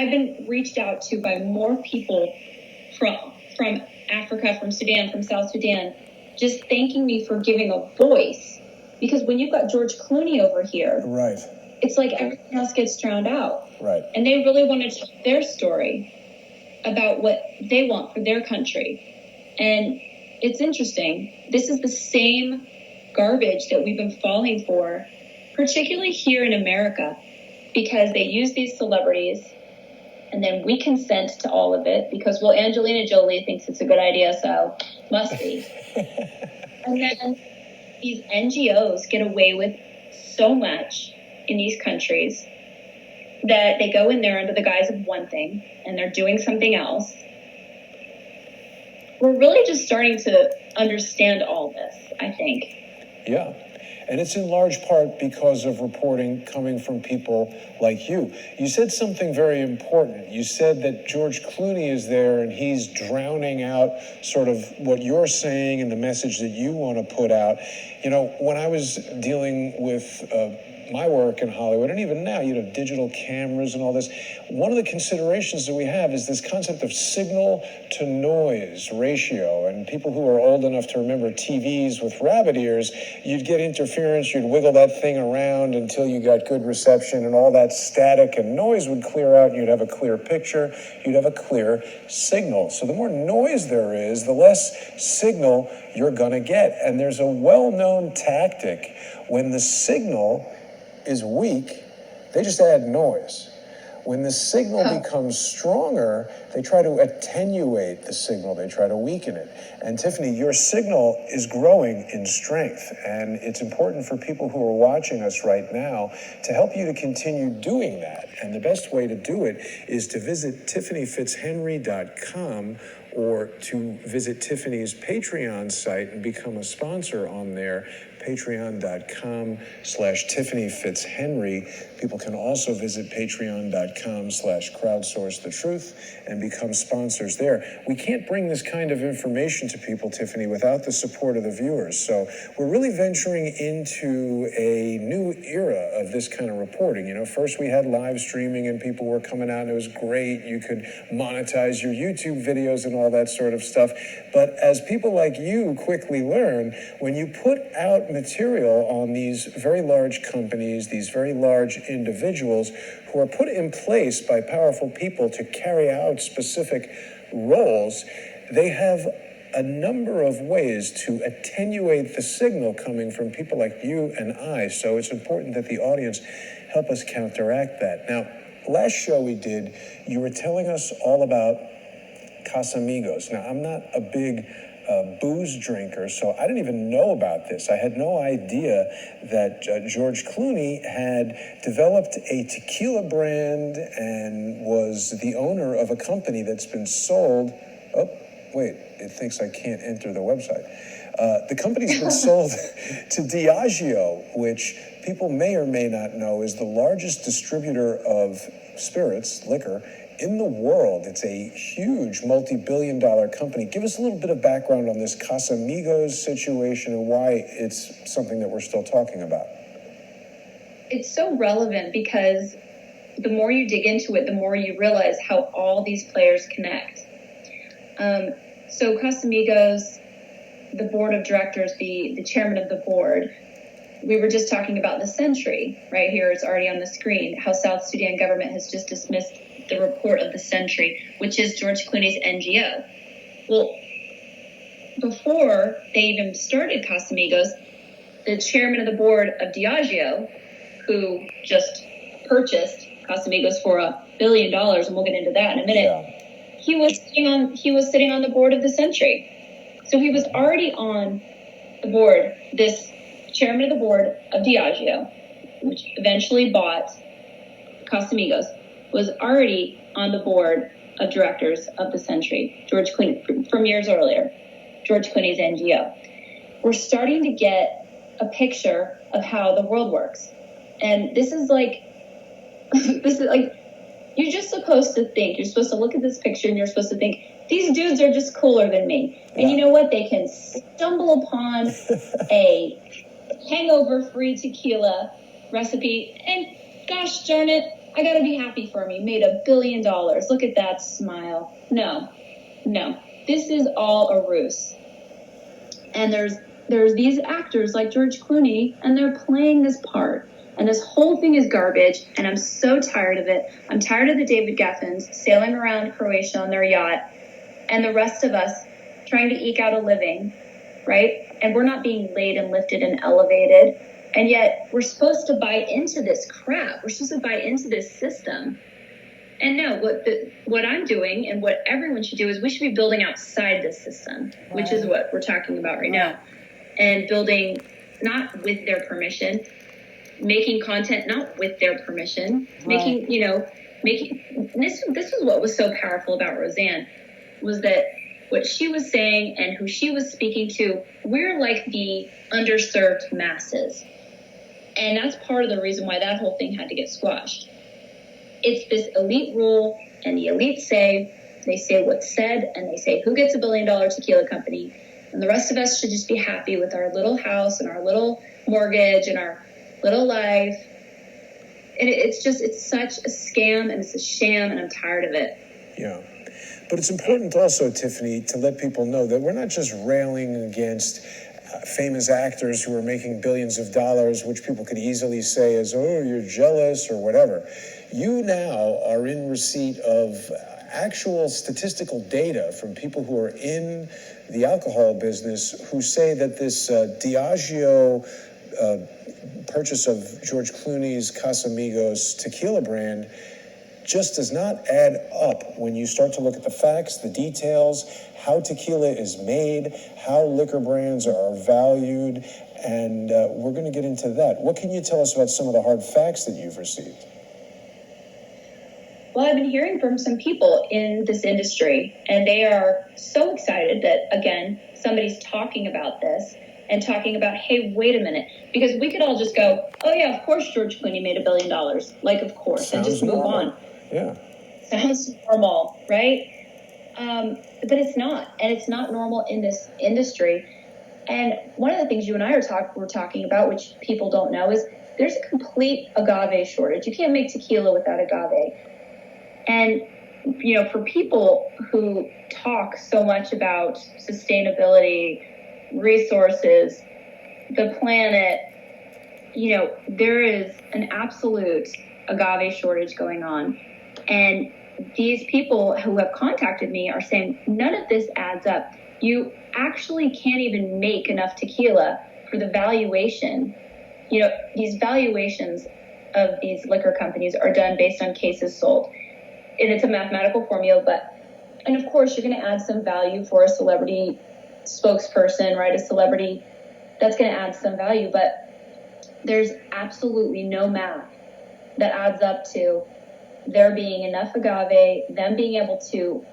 I've been reached out to by more people from Africa, from Sudan, from South Sudan, just thanking me for giving a voice. Because when you've got George Clooney over here, right, it's like everything else gets drowned out. Right. And they really want to tell their story about what they want for their country. And it's interesting. This is the same garbage that we've been falling for, particularly here in America, because they use these celebrities and then we consent to all of it because, well, Angelina Jolie thinks it's a good idea, so must be. And then these NGOs get away with so much in these countries that they go in there under the guise of one thing and they're doing something else. We're really just starting to understand all this, I think. Yeah. And it's in large part because of reporting coming from people like you. You said something very important. You said that George Clooney is there and he's drowning out sort of what you're saying and the message that you want to put out. You know, when I was dealing with my work in Hollywood, and even now, you know, digital cameras and all this, one of the considerations that we have is this concept of signal to noise ratio. And people who are old enough to remember TVs with rabbit ears, you'd get interference, you'd wiggle that thing around until you got good reception, and all that static and noise would clear out, and you'd have a clear picture, you'd have a clear signal. So the more noise there is, the less signal you're going to get. And there's a well-known tactic. When the signal is weak, they just add noise. When the signal becomes stronger, they try to attenuate the signal. They try to weaken it. And Tiffani, your signal is growing in strength. And it's important for people who are watching us right now to help you to continue doing that. And the best way to do it is to visit TiffaniFitzhenry.com or to visit Tiffani's Patreon site and become a sponsor on there, patreon.com/TiffanyFitzhenry. People can also visit patreon.com/crowdsourcethetruth and become sponsors there. We can't bring this kind of information to people, Tiffani, without the support of the viewers. So we're really venturing into a new era of this kind of reporting. You know, first we had live streaming and people were coming out and it was great. You could monetize your YouTube videos and all that sort of stuff. But as people like you quickly learn, when you put out material on these very large companies, these very large individuals who are put in place by powerful people to carry out specific roles, they have a number of ways to attenuate the signal coming from people like you and I. So it's important that the audience help us counteract that. Now, last show we did, you were telling us all about Casamigos. Now, I'm not a big booze drinker, so I didn't even know about this. I had no idea that George Clooney had developed a tequila brand and was the owner of a company that's been sold. Oh, wait, it thinks I can't enter the website. The company's been sold to Diageo, which people may or may not know is the largest distributor of spirits, liquor, in the world. It's a huge multi-billion-dollar company. Give us a little bit of background on this Casamigos situation and why it's something that we're still talking about. It's so relevant because the more you dig into it, the more you realize how all these players connect. So Casamigos, the board of directors, the chairman of the board, we were just talking about the Century right here. It's already on the screen, how South Sudan government has just dismissed the report of the Century, which is George Clooney's NGO. Well, before they even started Casamigos, the chairman of the board of Diageo, who just purchased Casamigos for $1 billion, and we'll get into that in a minute, he was sitting on the board of the Century. So he was already on the board, this chairman of the board of Diageo, which eventually bought Casamigos, was already on the board of directors of the Century, George Clooney, from years earlier, George Clooney's NGO. We're starting to get a picture of how the world works. And this is like, you're just supposed to think, you're supposed to look at this picture and you're supposed to think, these dudes are just cooler than me. And you know what? They can stumble upon a hangover-free tequila recipe, and gosh darn it, I gotta be happy for me. Made $1 billion. Look at that smile. No. This is all a ruse. And there's these actors like George Clooney, and they're playing this part. And this whole thing is garbage, and I'm so tired of it. I'm tired of the David Geffens sailing around Croatia on their yacht, and the rest of us trying to eke out a living, right? And we're not being laid and lifted and elevated. And yet we're supposed to buy into this crap. We're supposed to buy into this system. And no, what I'm doing and what everyone should do is we should be building outside this system, which is what we're talking about right now. And building not with their permission, making content not with their permission, making this is what was so powerful about Roseanne, was that what she was saying and who she was speaking to, we're like the underserved masses. And that's part of the reason why that whole thing had to get squashed. It's this elite rule, and the elite they say what's said, and they say who gets $1 billion tequila company, and the rest of us should just be happy with our little house and our little mortgage and our little life. And it's such a scam, and it's a sham, and I'm tired of it. Yeah. But it's important also, Tiffani, to let people know that we're not just railing against famous actors who are making billions of dollars, which people could easily say is, oh, you're jealous or whatever. You now are in receipt of actual statistical data from people who are in the alcohol business who say that this Diageo purchase of George Clooney's Casamigos tequila brand just does not add up when you start to look at the facts, the details, how tequila is made, how liquor brands are valued, and we're going to get into that. What can you tell us about some of the hard facts that you've received? Well, I've been hearing from some people in this industry, and they are so excited that, again, somebody's talking about this and talking about, hey, wait a minute, because we could all just go, oh, yeah, of course George Clooney made $1 billion. Like, of course, Sounds and just move normal. on. Yeah. Sounds normal, right? But it's not, and it's not normal in this industry. And one of the things you and I were talking about, which people don't know, is there's a complete agave shortage. You can't make tequila without agave. And, for people who talk so much about sustainability, resources, the planet, there is an absolute agave shortage going on. And these people who have contacted me are saying, none of this adds up. You actually can't even make enough tequila for the valuation. These valuations of these liquor companies are done based on cases sold. And it's a mathematical formula, and of course you're going to add some value for a celebrity spokesperson, right? A celebrity, that's going to add some value, but there's absolutely no math that adds up to there being enough agave, them being able to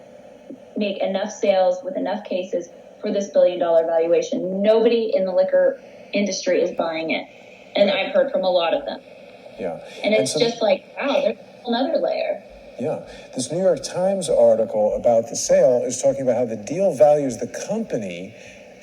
make enough sales with enough cases for this $1 billion valuation. Nobody in the liquor industry is buying it. And I've heard from a lot of them. Yeah. And it's just like, wow, there's another layer. Yeah. This New York Times article about the sale is talking about how the deal values the company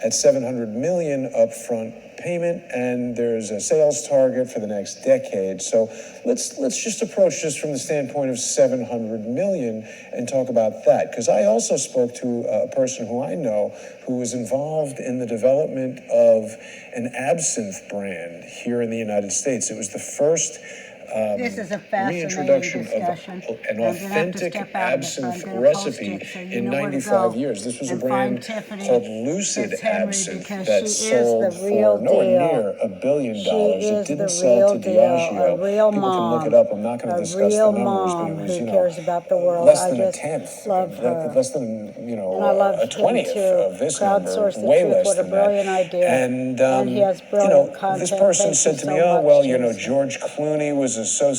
at $700 million upfront payment, and there's a sales target for the next decade. So let's just approach this from the standpoint of $700 million and talk about that. Because I also spoke to a person who I know who was involved in the development of an absinthe brand here in the United States. It was the first this is a fascinating reintroduction discussion. of an authentic absinthe recipe in 95 years. This was a brand called Lucid Absinthe that sold for nowhere near $1 billion. It didn't sell to Diageo. People can look it up. I'm not going to discuss the numbers, but it was, cares about the world. less than a tenth, less than a 20th of this number, way less than that. And he has brilliant content. this person said to me, oh, well, George Clooney was associated